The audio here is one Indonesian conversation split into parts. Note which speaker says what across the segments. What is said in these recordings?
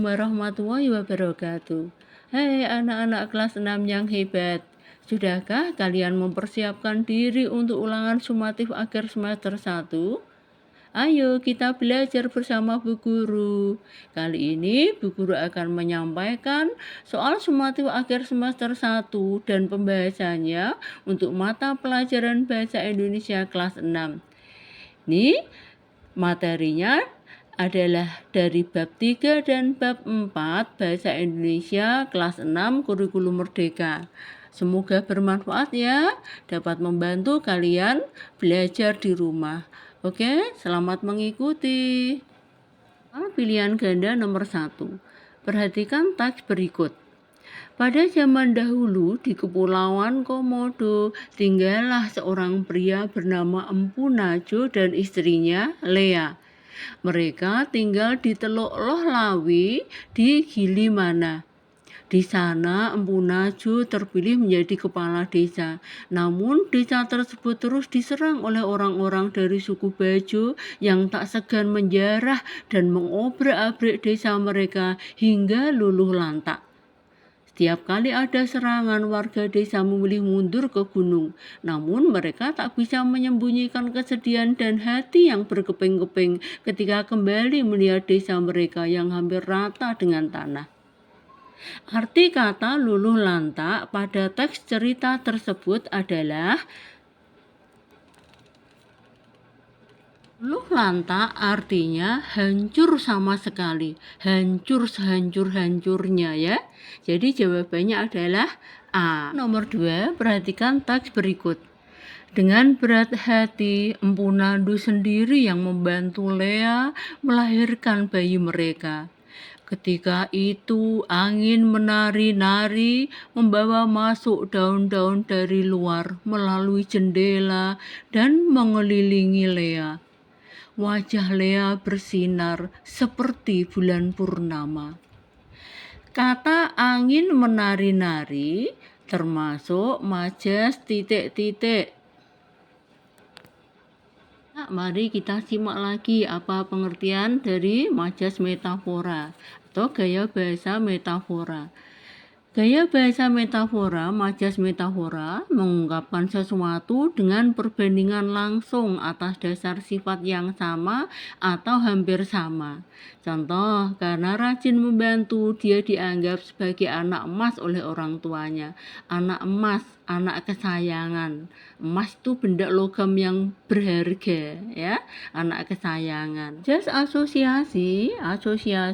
Speaker 1: warahmatullahi wabarakatuh. Hai anak-anak kelas 6 yang hebat. Sudahkah kalian mempersiapkan diri untuk ulangan sumatif akhir semester 1? Ayo kita belajar bersama Bu Guru. Kali ini Bu Guru akan menyampaikan soal sumatif akhir semester 1 dan pembahasannya untuk mata pelajaran Bahasa Indonesia kelas 6. Ini materinya adalah dari bab 3 dan bab 4 Bahasa Indonesia kelas 6 Kurikulum Merdeka. Semoga bermanfaat ya, dapat membantu kalian belajar di rumah. Oke, selamat mengikuti. Pilihan ganda nomor 1. Perhatikan teks berikut. Pada zaman dahulu di Kepulauan Komodo tinggallah seorang pria bernama Empu Najo dan istrinya Lea. Mereka tinggal di Teluk Lohlawi di Gilimana. Di sana Empu Najo terpilih menjadi kepala desa. Namun desa tersebut terus diserang oleh orang-orang dari suku Bajo yang tak segan menjarah dan mengobrak-abrik desa mereka hingga luluh lantak. Setiap kali ada serangan, warga desa memilih mundur ke gunung. Namun mereka tak bisa menyembunyikan kesedihan dan hati yang berkeping-keping ketika kembali melihat desa mereka yang hampir rata dengan tanah. Arti kata luluh lantak pada teks cerita tersebut adalah luluh lantak artinya hancur sama sekali, hancur sehancur-hancurnya ya. Jadi jawabannya adalah A. Nomor 2, perhatikan teks berikut. Dengan berat hati, Empu Nado sendiri yang membantu Lea melahirkan bayi mereka. Ketika itu angin menari-nari membawa masuk daun-daun dari luar melalui jendela dan mengelilingi Lea. Wajah Lea bersinar seperti bulan purnama. Kata angin menari-nari termasuk majas titik-titik. Nah, mari kita simak lagi apa pengertian dari majas metafora atau gaya bahasa metafora. Gaya bahasa metafora, majas metafora, mengungkapkan sesuatu dengan perbandingan langsung atas dasar sifat yang sama atau hampir sama. Contoh, karena rajin membantu, dia dianggap sebagai anak emas oleh orang tuanya. Anak emas, anak kesayangan. Emas itu benda logam yang berharga, ya, anak kesayangan. Just asosiasi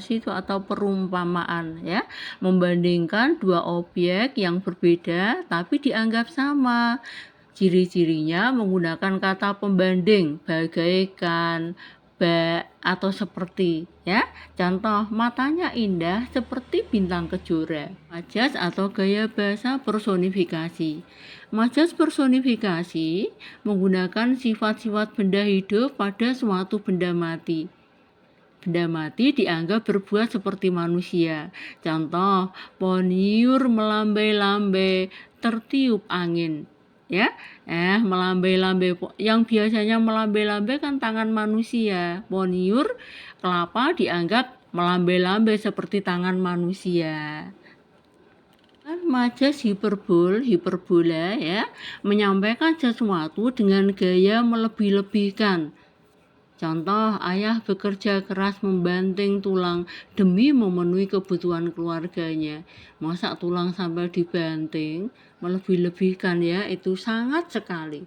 Speaker 1: itu atau perumpamaan, ya, membandingkan dua objek yang berbeda tapi dianggap sama. Ciri-cirinya menggunakan kata pembanding bagaikan, bak, atau seperti, ya. Contoh, matanya indah seperti bintang kejora. Majas atau gaya bahasa personifikasi. Majas personifikasi menggunakan sifat-sifat benda hidup pada suatu benda mati. Benda mati dianggap berbuat seperti manusia. Contoh, pohon liur melambai-lambai tertiup angin. Ya, melambai-lambai yang biasanya melambai-lambai kan tangan manusia. Pohon liur, kelapa dianggap melambai-lambai seperti tangan manusia. Majas hiperbola ya, menyampaikan sesuatu dengan gaya melebih-lebihkan. Contoh, ayah bekerja keras membanting tulang demi memenuhi kebutuhan keluarganya. Masa tulang sampai dibanting, melebih-lebihkan ya, itu sangat sekali,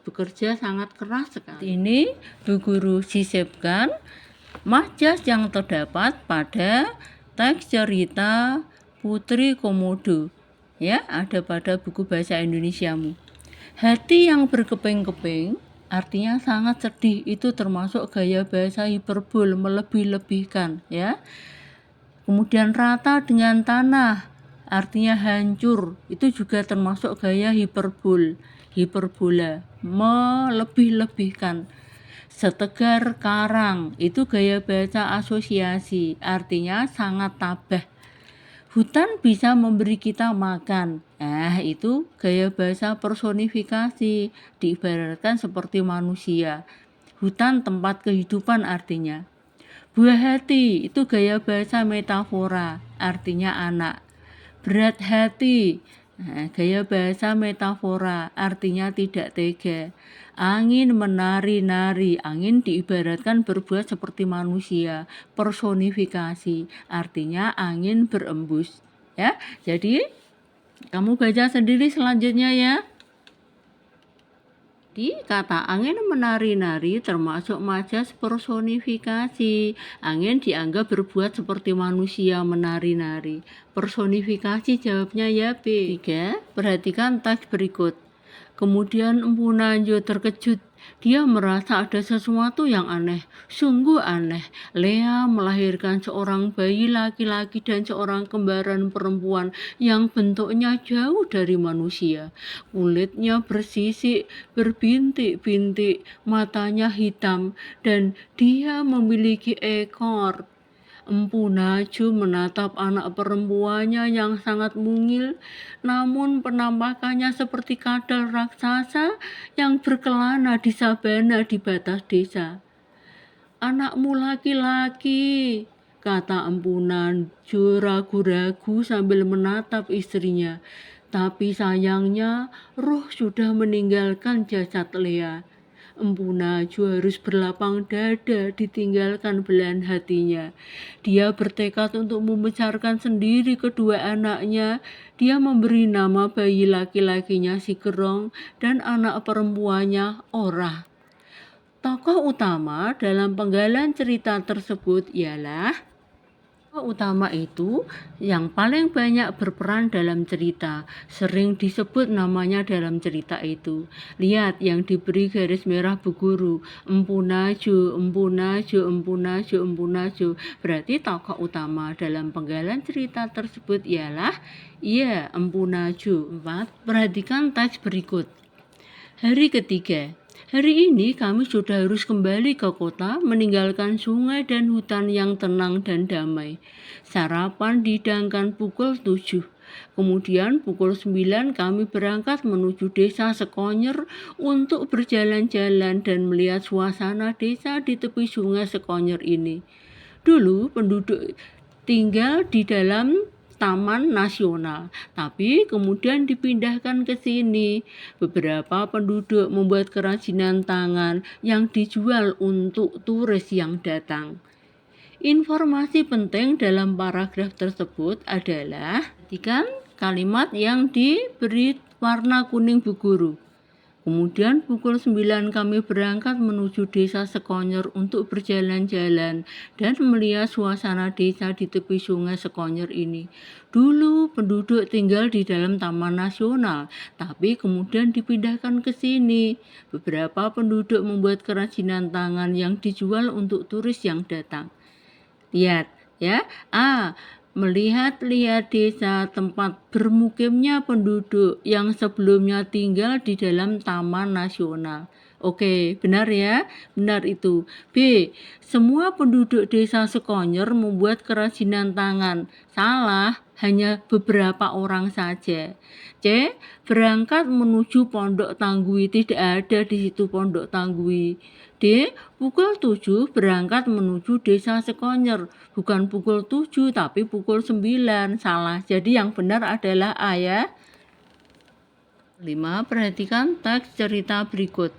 Speaker 1: bekerja sangat keras sekali. Ini Bu Guru sisipkan majas yang terdapat pada teks cerita Putri Komodo. Ya, ada pada buku bahasa Indonesiamu. Hati yang berkeping-keping artinya sangat sedih, itu termasuk gaya bahasa hiperbol, melebih-lebihkan ya. Kemudian rata dengan tanah artinya hancur, itu juga termasuk gaya hiperbola, melebih-lebihkan. Setegar karang, itu gaya bahasa asosiasi, artinya sangat tabah. Hutan bisa memberi kita makan. Itu gaya bahasa personifikasi, diibaratkan seperti manusia. Hutan tempat kehidupan artinya. Buah hati itu gaya bahasa metafora, artinya anak. Berat hati, gaya bahasa metafora, artinya tidak tega. Angin menari-nari, angin diibaratkan berbuat seperti manusia. Personifikasi, artinya angin berembus. Ya, jadi kamu baca sendiri selanjutnya ya. Di kata angin menari-nari termasuk majas personifikasi. Angin dianggap berbuat seperti manusia menari-nari. Personifikasi jawabnya ya B. 3. Perhatikan teks berikut. Kemudian Empu Nanjo terkejut. Dia merasa ada sesuatu yang aneh, sungguh aneh. Lea melahirkan seorang bayi laki-laki dan seorang kembaran perempuan yang bentuknya jauh dari manusia. Kulitnya bersisik, berbintik-bintik, matanya hitam, dan dia memiliki ekor. Empu Najwa menatap anak perempuannya yang sangat mungil, namun penampakannya seperti kadal raksasa yang berkelana di sabana di batas desa. Anakmu laki-laki, kata Empu Najwa ragu-ragu sambil menatap istrinya. Tapi sayangnya roh sudah meninggalkan jasad Lea. Empu Najwa harus berlapang dada ditinggalkan belahan hatinya. Dia bertekad untuk membesarkan sendiri kedua anaknya. Dia memberi nama bayi laki-lakinya Si Gerong dan anak perempuannya Orah. Tokoh utama dalam penggalan cerita tersebut ialah tokoh utama itu yang paling banyak berperan dalam cerita, sering disebut namanya dalam cerita itu. Lihat yang diberi garis merah berguru, Empu Najwa, Empu Najwa, Empu Najwa, Empu Najwa. Berarti tokoh utama dalam penggalan cerita tersebut ialah Empu Najwa. 4. Perhatikan teks berikut. Hari ketiga. Hari ini kami sudah harus kembali ke kota, meninggalkan sungai dan hutan yang tenang dan damai. Sarapan dihidangkan pukul 7. Kemudian pukul 9 kami berangkat menuju desa Sekonyer untuk berjalan-jalan dan melihat suasana desa di tepi sungai Sekonyer ini. Dulu penduduk tinggal di dalam Taman Nasional, tapi kemudian dipindahkan ke sini. Beberapa penduduk membuat kerajinan tangan yang dijual untuk turis yang datang. Informasi penting dalam paragraf tersebut adalah perhatikan kalimat yang diberi warna kuning berguru. Kemudian pukul 9 kami berangkat menuju desa Sekonyer untuk berjalan-jalan dan melihat suasana desa di tepi sungai Sekonyer ini. Dulu penduduk tinggal di dalam Taman Nasional, tapi kemudian dipindahkan ke sini. Beberapa penduduk membuat kerajinan tangan yang dijual untuk turis yang datang. Lihat ya. Melihat-lihat desa tempat bermukimnya penduduk yang sebelumnya tinggal di dalam Taman Nasional. Oke, benar ya? Benar itu. B. Semua penduduk desa Sekonyer membuat kerajinan tangan. Salah, hanya beberapa orang saja. C. Berangkat menuju Pondok Tanggui. Tidak ada di situ Pondok Tanggui. D. Pukul 7 berangkat menuju desa Sekonyer. Bukan pukul 7 tapi pukul 9. Salah. Jadi yang benar adalah A ya. 5. Perhatikan teks cerita berikut.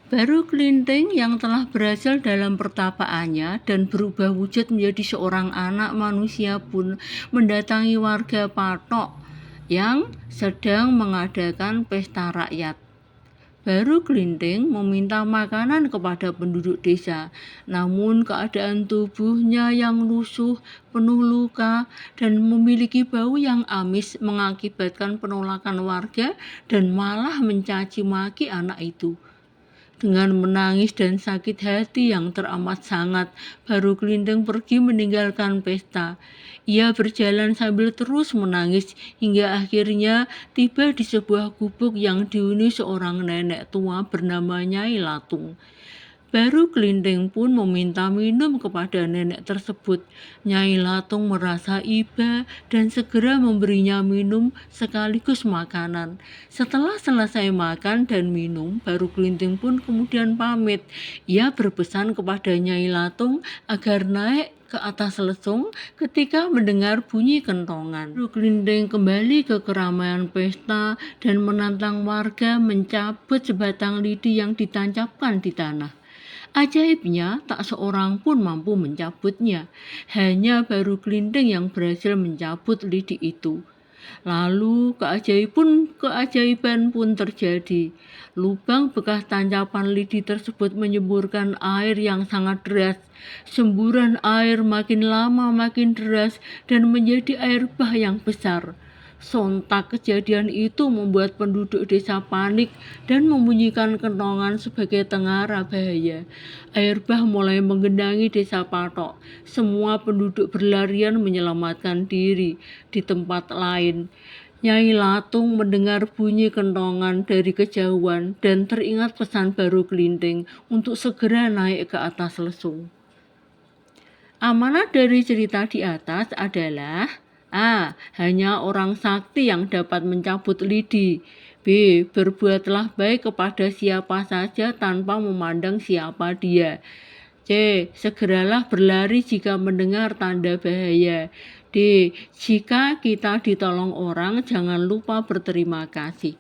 Speaker 1: Baru Kelinting yang telah berhasil dalam pertapaannya dan berubah wujud menjadi seorang anak manusia pun mendatangi warga Patok yang sedang mengadakan pesta rakyat. Baru Kelinting meminta makanan kepada penduduk desa, namun keadaan tubuhnya yang lusuh, penuh luka, dan memiliki bau yang amis mengakibatkan penolakan warga dan malah mencaci maki anak itu. Dengan menangis dan sakit hati yang teramat sangat, baru Kelinting pergi meninggalkan pesta. Ia berjalan sambil terus menangis hingga akhirnya tiba di sebuah gubuk yang dihuni seorang nenek tua bernama Nyai Latung. Baru Kelinting pun meminta minum kepada nenek tersebut. Nyai Latung merasa iba dan segera memberinya minum sekaligus makanan. Setelah selesai makan dan minum, baru Kelinting pun kemudian pamit. Ia berpesan kepada Nyai Latung agar naik ke atas lesung ketika mendengar bunyi kentongan. Baru Kelinting kembali ke keramaian pesta dan menantang warga mencabut sebatang lidi yang ditancapkan di tanah. Ajaibnya, tak seorang pun mampu mencabutnya. Hanya baru Kelinting yang berhasil mencabut lidi itu. Lalu keajaiban pun terjadi. Lubang bekas tancapan lidi tersebut menyemburkan air yang sangat deras. Semburan air makin lama makin deras dan menjadi air bah yang besar. Sontak kejadian itu membuat penduduk desa panik dan membunyikan kentongan sebagai tengara bahaya. Air bah mulai menggenangi desa Patok. Semua penduduk berlarian menyelamatkan diri di tempat lain. Nyai Latung mendengar bunyi kentongan dari kejauhan dan teringat pesan baru Kelinting untuk segera naik ke atas lesung. Amanat dari cerita di atas adalah A. Hanya orang sakti yang dapat mencabut lidi. B. Berbuatlah baik kepada siapa saja tanpa memandang siapa dia. C. Segeralah berlari jika mendengar tanda bahaya. D. Jika kita ditolong orang, jangan lupa berterima kasih.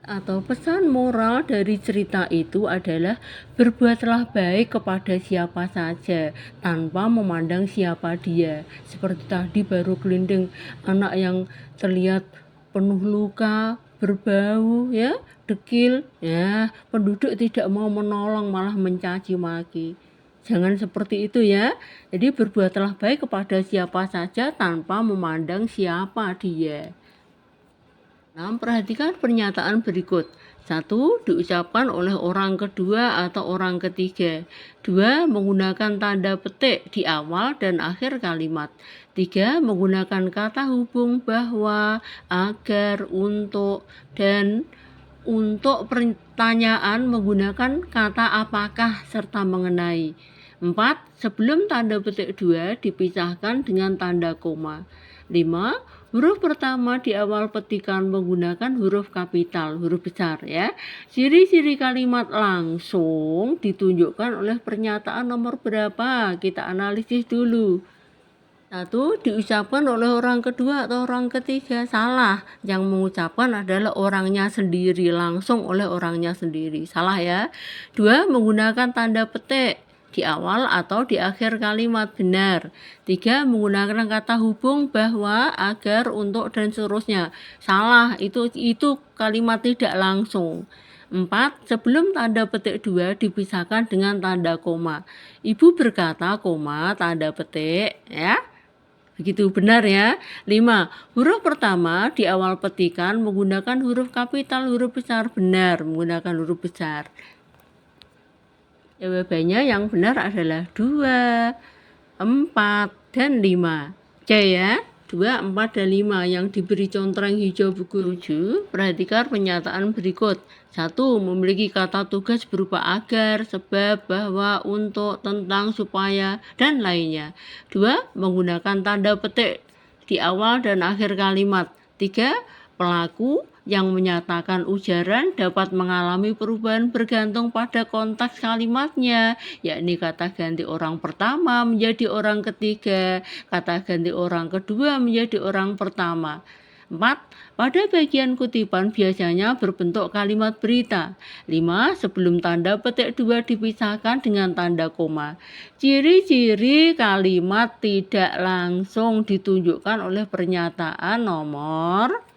Speaker 1: Atau pesan moral dari cerita itu adalah berbuatlah baik kepada siapa saja tanpa memandang siapa dia. Seperti tadi baru Kelinting, anak yang terlihat penuh luka, berbau, ya, dekil, ya, penduduk tidak mau menolong malah mencaci maki. Jangan seperti itu ya. Jadi berbuatlah baik kepada siapa saja tanpa memandang siapa dia. Nah, perhatikan pernyataan berikut. 1. Diucapkan oleh orang kedua atau orang ketiga. 2. Menggunakan tanda petik di awal dan akhir kalimat. 3. Menggunakan kata hubung bahwa, agar, untuk, dan untuk pertanyaan menggunakan kata apakah serta mengenai. 4. Sebelum tanda petik 2 dipisahkan dengan tanda koma. 5. Huruf pertama di awal petikan menggunakan huruf kapital, huruf besar ya. Ciri-ciri kalimat langsung ditunjukkan oleh pernyataan nomor berapa? Kita analisis dulu. 1. Diucapkan oleh orang kedua atau orang ketiga. Salah. Yang mengucapkan adalah orangnya sendiri, langsung oleh orangnya sendiri. Salah ya. 2. Menggunakan tanda petik di awal atau di akhir kalimat. Benar. 3. Menggunakan kata hubung bahwa, agar, untuk, dan seterusnya. Salah. Itu kalimat tidak langsung. 4. Sebelum tanda petik 2 dipisahkan dengan tanda koma. Ibu berkata, koma, tanda petik, ya. Begitu benar ya. 5. Huruf pertama di awal petikan menggunakan huruf kapital, huruf besar. Benar, menggunakan huruf besar. Jawabannya yang benar adalah 2, 4, dan 5. C ya. 2, 4, dan 5 yang diberi contreng hijau buku 7. Perhatikan pernyataan berikut. 1. Memiliki kata tugas berupa agar, sebab, bahwa, untuk, tentang, supaya, dan lainnya. 2. Menggunakan tanda petik di awal dan akhir kalimat. 3. Pelaku yang menyatakan ujaran dapat mengalami perubahan bergantung pada konteks kalimatnya, yakni kata ganti orang pertama menjadi orang ketiga, kata ganti orang kedua menjadi orang pertama. 4. Pada bagian kutipan biasanya berbentuk kalimat berita. 5. Sebelum tanda petik 2 dipisahkan dengan tanda koma. Ciri-ciri kalimat tidak langsung ditunjukkan oleh pernyataan nomor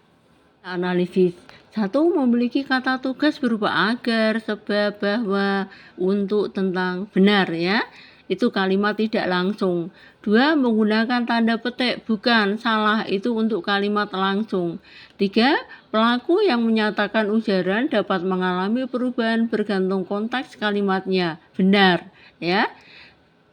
Speaker 1: analisis. 1. Memiliki kata tugas berupa agar, sebab, bahwa, untuk, tentang. Benar ya. Itu kalimat tidak langsung. 2. Menggunakan tanda petik. Bukan, salah. Itu untuk kalimat langsung. 3. Pelaku yang menyatakan ujaran dapat mengalami perubahan bergantung konteks kalimatnya. Benar ya.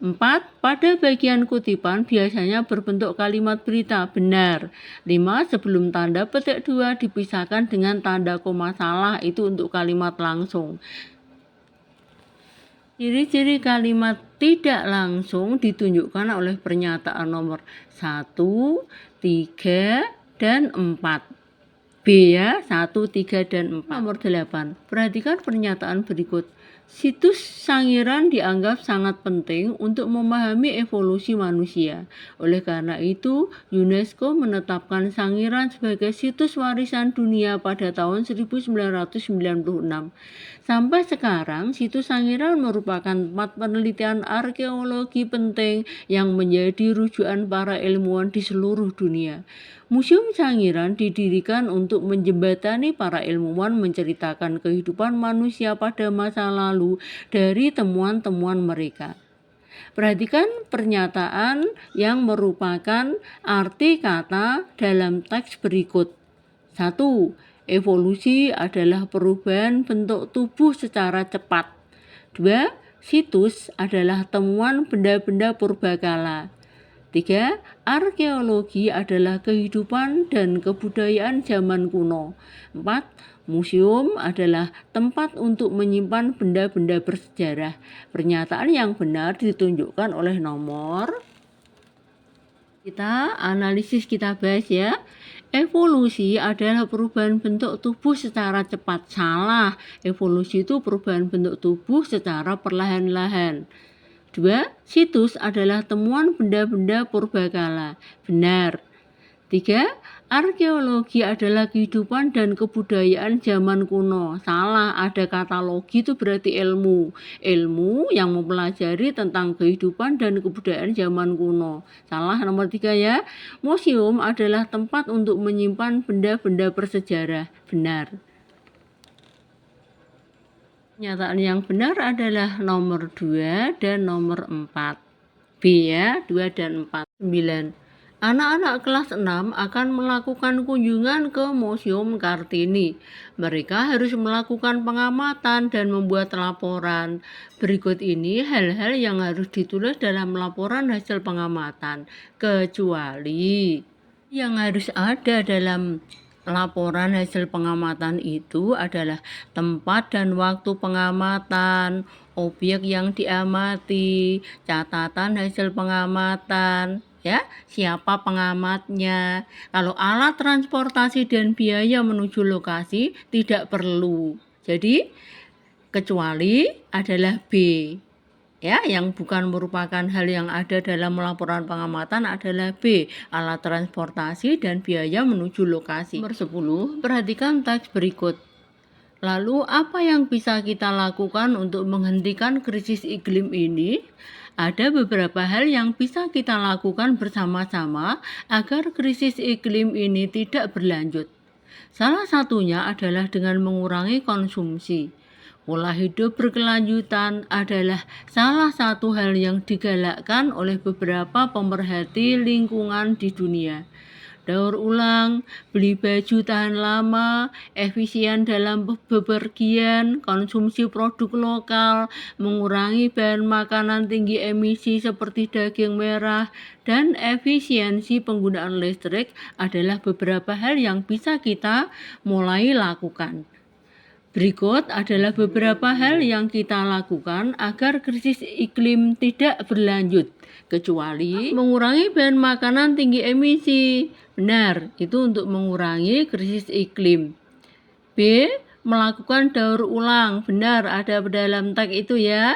Speaker 1: 4. Pada bagian kutipan biasanya berbentuk kalimat berita. Benar. 5. Sebelum tanda petik 2 dipisahkan dengan tanda koma. Salah. Itu untuk kalimat langsung. Ciri-ciri kalimat tidak langsung ditunjukkan oleh pernyataan nomor 1, 3, dan 4. B ya, 1, 3, dan 4. Nomor 8. Perhatikan pernyataan berikut. Situs Sangiran dianggap sangat penting untuk memahami evolusi manusia. Oleh karena itu, UNESCO menetapkan Sangiran sebagai situs warisan dunia pada tahun 1996. Sampai sekarang, situs Sangiran merupakan tempat penelitian arkeologi penting yang menjadi rujukan para ilmuwan di seluruh dunia. Museum Sangiran didirikan untuk menjembatani para ilmuwan menceritakan kehidupan manusia pada masa lalu dari temuan-temuan mereka. Perhatikan pernyataan yang merupakan arti kata dalam teks berikut. 1. Evolusi adalah perubahan bentuk tubuh secara cepat. 2. Situs adalah temuan benda-benda purbakala. 3. Arkeologi adalah kehidupan dan kebudayaan zaman kuno. 4. Museum adalah tempat untuk menyimpan benda-benda bersejarah. Pernyataan yang benar ditunjukkan oleh nomor. Kita analisis, kita bahas ya. Evolusi adalah perubahan bentuk tubuh secara cepat. Salah. Evolusi itu perubahan bentuk tubuh secara perlahan-lahan. 2. Situs adalah temuan benda-benda purbakala. Benar. 3. Arkeologi adalah kehidupan dan kebudayaan zaman kuno. Salah, ada kata logi itu berarti ilmu. Ilmu yang mempelajari tentang kehidupan dan kebudayaan zaman kuno. Salah nomor 3 ya. Museum adalah tempat untuk menyimpan benda-benda bersejarah. Benar. Pernyataan yang benar adalah nomor 2 dan nomor 4. B ya, 2 dan 4. 9. Anak-anak kelas 6 akan melakukan kunjungan ke Museum Kartini. Mereka harus melakukan pengamatan dan membuat laporan. Berikut ini hal-hal yang harus ditulis dalam laporan hasil pengamatan, kecuali yang harus ada dalam laporan hasil pengamatan itu adalah tempat dan waktu pengamatan, objek yang diamati, catatan hasil pengamatan, ya, siapa pengamatnya. Kalau alat transportasi dan biaya menuju lokasi tidak perlu. Jadi kecuali adalah B. Ya, yang bukan merupakan hal yang ada dalam laporan pengamatan adalah B, alat transportasi dan biaya menuju lokasi. Nomor 10, perhatikan teks berikut. Lalu, apa yang bisa kita lakukan untuk menghentikan krisis iklim ini? Ada beberapa hal yang bisa kita lakukan bersama-sama agar krisis iklim ini tidak berlanjut. Salah satunya adalah dengan mengurangi konsumsi. Pola hidup berkelanjutan adalah salah satu hal yang digalakkan oleh beberapa pemerhati lingkungan di dunia. Daur ulang, beli baju tahan lama, efisien dalam bepergian, konsumsi produk lokal, mengurangi bahan makanan tinggi emisi seperti daging merah, dan efisiensi penggunaan listrik adalah beberapa hal yang bisa kita mulai lakukan. Berikut adalah beberapa hal yang kita lakukan agar krisis iklim tidak berlanjut, kecuali mengurangi bahan makanan tinggi emisi. Benar, itu untuk mengurangi krisis iklim. B. Melakukan daur ulang. Benar, ada dalam teks itu ya.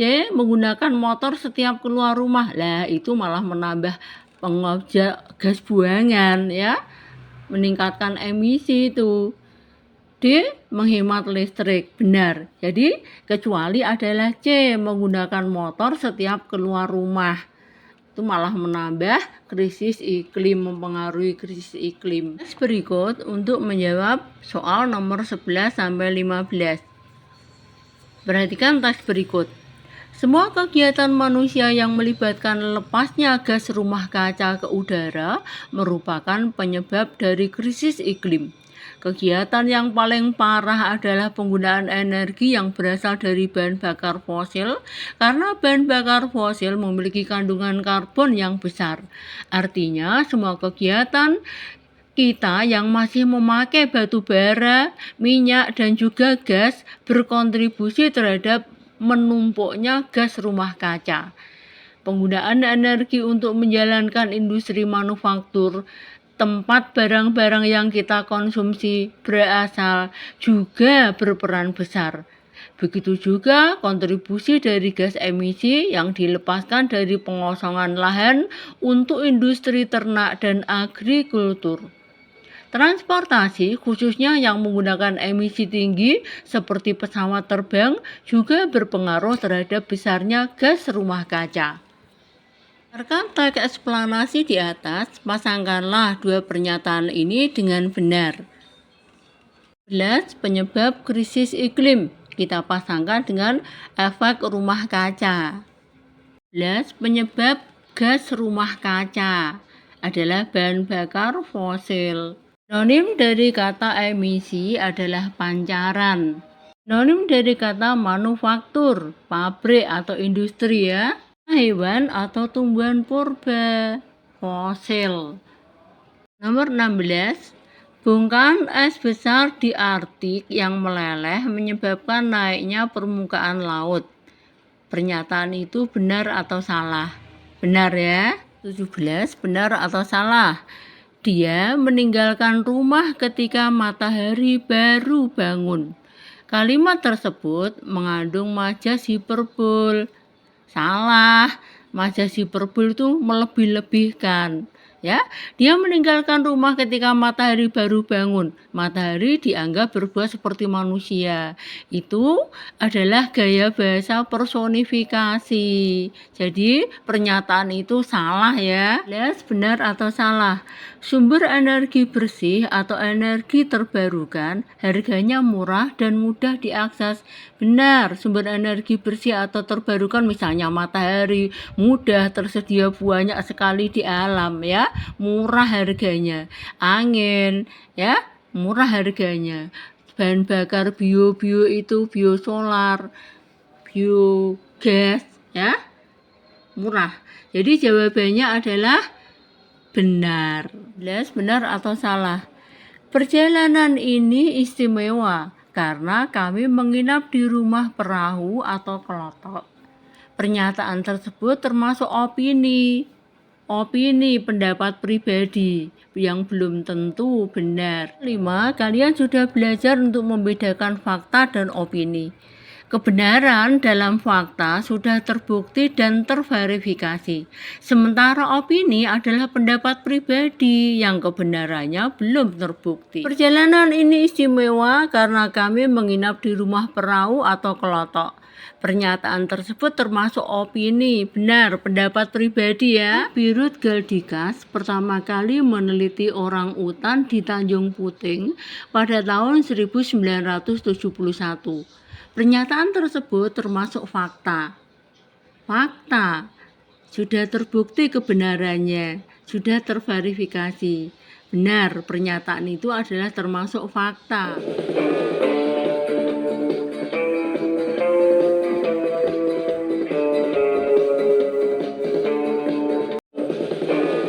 Speaker 1: C. Menggunakan motor setiap keluar rumah. Lah, itu malah menambah gas buangan ya. Meningkatkan emisi itu. D. Menghemat listrik. Benar. Jadi kecuali adalah C. Menggunakan motor setiap keluar rumah. Itu malah menambah krisis iklim, mempengaruhi krisis iklim. Berikut untuk menjawab soal nomor 11 sampai 15. Perhatikan teks berikut. Semua kegiatan manusia yang melibatkan lepasnya gas rumah kaca ke udara merupakan penyebab dari krisis iklim. Kegiatan yang paling parah adalah penggunaan energi yang berasal dari bahan bakar fosil, karena bahan bakar fosil memiliki kandungan karbon yang besar. Artinya, semua kegiatan kita yang masih memakai batu bara, minyak, dan juga gas berkontribusi terhadap menumpuknya gas rumah kaca. Penggunaan energi untuk menjalankan industri manufaktur, tempat barang-barang yang kita konsumsi berasal juga berperan besar. Begitu juga kontribusi dari gas emisi yang dilepaskan dari pengosongan lahan untuk industri ternak dan agrikultur. Transportasi, khususnya yang menggunakan emisi tinggi seperti pesawat terbang, juga berpengaruh terhadap besarnya gas rumah kaca. Berdasarkan teks eksplanasi di atas, pasangkanlah dua pernyataan ini dengan benar. 11. Penyebab krisis iklim kita pasangkan dengan efek rumah kaca. 11. Penyebab gas rumah kaca adalah bahan bakar fosil. Sinonim dari kata emisi adalah pancaran. Sinonim dari kata manufaktur, pabrik atau industri ya. Hewan atau tumbuhan purba, fosil. Nomor 16. Bongkahan es besar di Arktik yang meleleh menyebabkan naiknya permukaan laut. Pernyataan itu benar atau salah? Benar ya. 17. Benar atau salah? Dia meninggalkan rumah ketika matahari baru bangun. Kalimat tersebut mengandung majas hiperbol. Salah, majas hiperbol itu melebih-lebihkan. Ya, dia meninggalkan rumah ketika matahari baru bangun. Matahari dianggap berbuat seperti manusia. Itu adalah gaya bahasa personifikasi. Jadi pernyataan itu salah ya. Lihat benar atau salah. Sumber energi bersih atau energi terbarukan harganya murah dan mudah diakses. Benar, sumber energi bersih atau terbarukan misalnya matahari mudah tersedia banyak sekali di alam ya, murah harganya. Angin ya, murah harganya. Bahan bakar bio itu biosolar, biogas ya, murah. Jadi jawabannya adalah benar. Benar atau salah? Perjalanan ini istimewa karena kami menginap di rumah perahu atau kelotok. Pernyataan tersebut termasuk opini, pendapat pribadi yang belum tentu benar. 5. Kalian sudah belajar untuk membedakan fakta dan opini. Kebenaran dalam fakta sudah terbukti dan terverifikasi. Sementara opini adalah pendapat pribadi yang kebenarannya belum terbukti. Perjalanan ini istimewa karena kami menginap di rumah perahu atau kelotok. Pernyataan tersebut termasuk opini, benar, pendapat pribadi ya. Birut Galdikas pertama kali meneliti orang utan di Tanjung Puting pada tahun 1971. Pernyataan tersebut termasuk fakta. Fakta sudah terbukti kebenarannya, sudah terverifikasi. Benar, pernyataan itu adalah termasuk fakta.